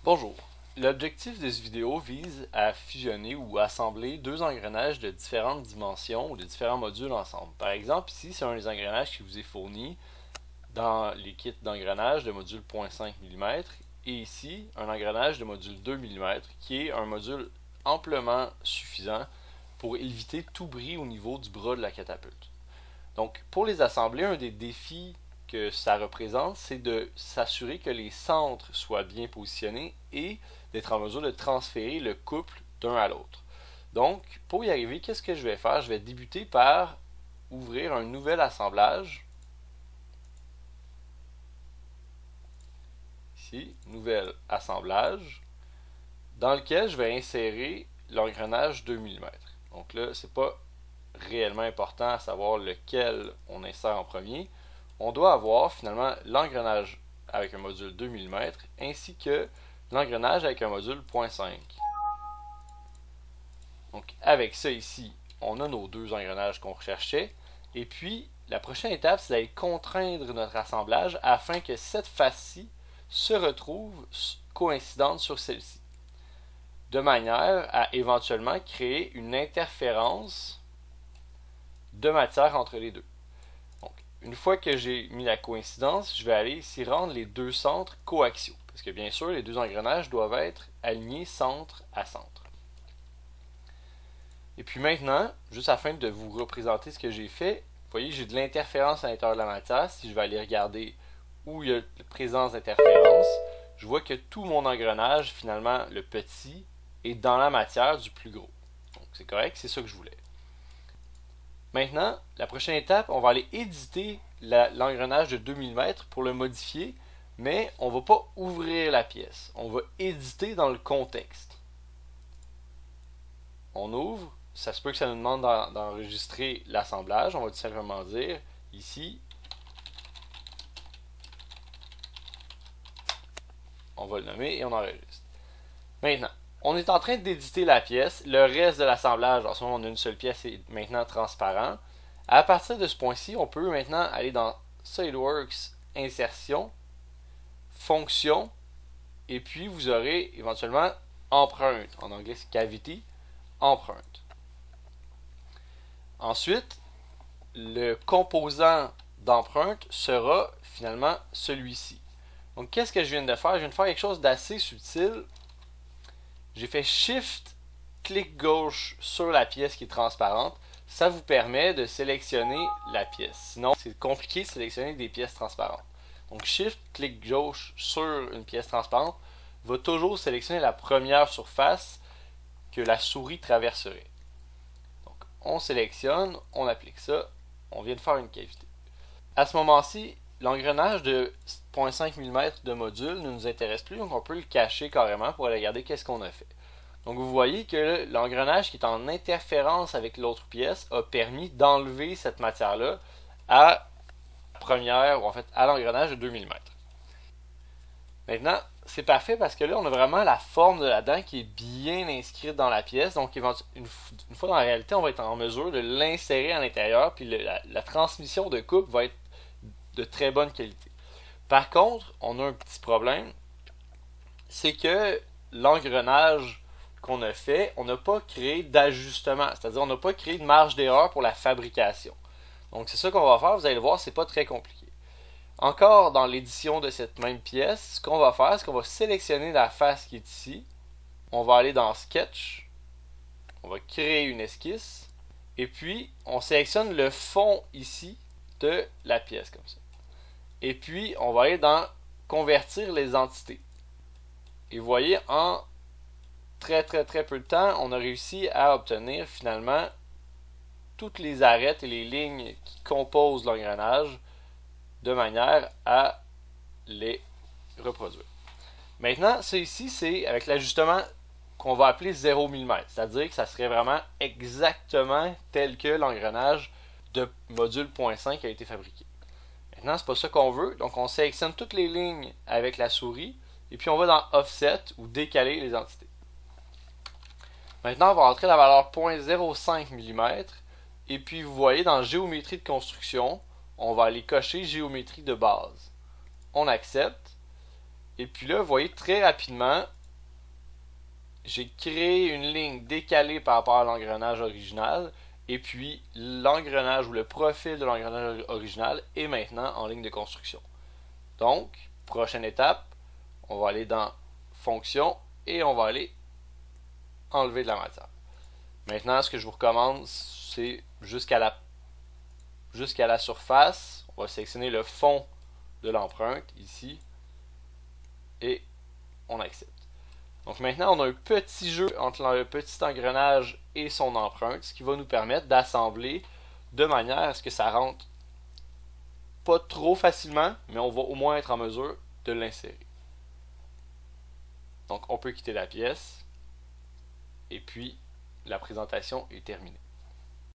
Bonjour. L'objectif de cette vidéo vise à fusionner ou assembler deux engrenages de différentes dimensions ou de différents modules ensemble. Par exemple, ici, c'est un des engrenages qui vous est fourni dans les kits d'engrenage de module 0.5 mm et ici, un engrenage de module 2 mm qui est un module amplement suffisant pour éviter tout bris au niveau du bras de la catapulte. Donc, pour les assembler, un des défis que ça représente, c'est de s'assurer que les centres soient bien positionnés et d'être en mesure de transférer le couple d'un à l'autre. Donc, pour y arriver, qu'est-ce que je vais faire? Je vais débuter par ouvrir un nouvel assemblage. Ici, nouvel assemblage, dans lequel je vais insérer l'engrenage 2 mm. Donc là, c'est pas réellement important à savoir lequel on insère en premier. On doit avoir finalement l'engrenage avec un module 2 mm ainsi que l'engrenage avec un module 0.5. Donc avec ça ici, on a nos deux engrenages qu'on recherchait. Et puis, la prochaine étape, c'est d'aller contraindre notre assemblage afin que cette face-ci se retrouve coïncidente sur celle-ci. De manière à éventuellement créer une interférence de matière entre les deux. Donc, une fois que j'ai mis la coïncidence, je vais aller ici rendre les deux centres coaxiaux. Parce que bien sûr, les deux engrenages doivent être alignés centre à centre. Et puis maintenant, juste afin de vous représenter ce que j'ai fait, vous voyez, j'ai de l'interférence à l'intérieur de la matière. Si je vais aller regarder où il y a la présence d'interférence, je vois que tout mon engrenage, finalement, le petit, est dans la matière du plus gros. Donc c'est correct, c'est ça que je voulais. Maintenant, la prochaine étape, on va aller éditer l'engrenage de 2 mm pour le modifier, mais on ne va pas ouvrir la pièce. On va éditer dans le contexte. On ouvre, ça se peut que ça nous demande d'enregistrer l'assemblage. On va tout simplement dire ici, on va le nommer et on enregistre. Maintenant, on est en train d'éditer la pièce. Le reste de l'assemblage, en ce moment on a une seule pièce, est maintenant transparent. À partir de ce point-ci, on peut maintenant aller dans SolidWorks, Insertion, Fonction, et puis vous aurez éventuellement Empreinte. En anglais, c'est Cavity, Empreinte. Ensuite, le composant d'empreinte sera finalement celui-ci. Donc, qu'est-ce que je viens de faire? Je viens de faire quelque chose d'assez subtil. J'ai fait Shift, clic gauche sur la pièce qui est transparente. Ça vous permet de sélectionner la pièce. Sinon, c'est compliqué de sélectionner des pièces transparentes. Donc, Shift, clic gauche sur une pièce transparente va toujours sélectionner la première surface que la souris traverserait. Donc, on sélectionne, on applique ça, on vient de faire une cavité. À ce moment-ci, l'engrenage de 0.5 mm de module ne nous intéresse plus, donc on peut le cacher carrément pour aller regarder qu'est-ce qu'on a fait. Donc vous voyez que l'engrenage qui est en interférence avec l'autre pièce a permis d'enlever cette matière-là à la première, ou en fait à l'engrenage de 2 mm. Maintenant, c'est parfait parce que là, on a vraiment la forme de la dent qui est bien inscrite dans la pièce. Donc, une fois dans la réalité, on va être en mesure de l'insérer à l'intérieur, puis la transmission de coupe va être de très bonne qualité. Par contre, on a un petit problème, c'est que l'engrenage qu'on a fait, on n'a pas créé d'ajustement, c'est-à-dire on n'a pas créé de marge d'erreur pour la fabrication. Donc c'est ça qu'on va faire, vous allez le voir, c'est pas très compliqué. Encore dans l'édition de cette même pièce, ce qu'on va faire, c'est qu'on va sélectionner la face qui est ici, on va aller dans Sketch, on va créer une esquisse, et puis on sélectionne le fond ici de la pièce comme ça. Et puis, on va aller dans Convertir les entités. Et vous voyez, en très peu de temps, on a réussi à obtenir finalement toutes les arêtes et les lignes qui composent l'engrenage de manière à les reproduire. Maintenant, ça ici, c'est avec l'ajustement qu'on va appeler 0 mm. C'est-à-dire que ça serait vraiment exactement tel que l'engrenage de module 0.5 a été fabriqué. Maintenant, c'est pas ça qu'on veut, donc on sélectionne toutes les lignes avec la souris, et puis on va dans Offset ou décaler les entités. Maintenant, on va entrer la valeur 0.05 mm, et puis vous voyez dans Géométrie de construction, on va aller cocher Géométrie de base. On accepte, Et puis là, vous voyez très rapidement, j'ai créé une ligne décalée par rapport à l'engrenage original. Et puis, l'engrenage ou le profil de l'engrenage original est maintenant en ligne de construction. Donc, prochaine étape, on va aller dans Fonction et on va aller enlever de la matière. Maintenant, ce que je vous recommande, c'est jusqu'à la surface, on va sélectionner le fond de l'empreinte ici et on accepte. Donc maintenant, on a un petit jeu entre le petit engrenage et son empreinte, ce qui va nous permettre d'assembler de manière à ce que ça rentre pas trop facilement, mais on va au moins être en mesure de l'insérer. Donc on peut quitter la pièce et puis la présentation est terminée.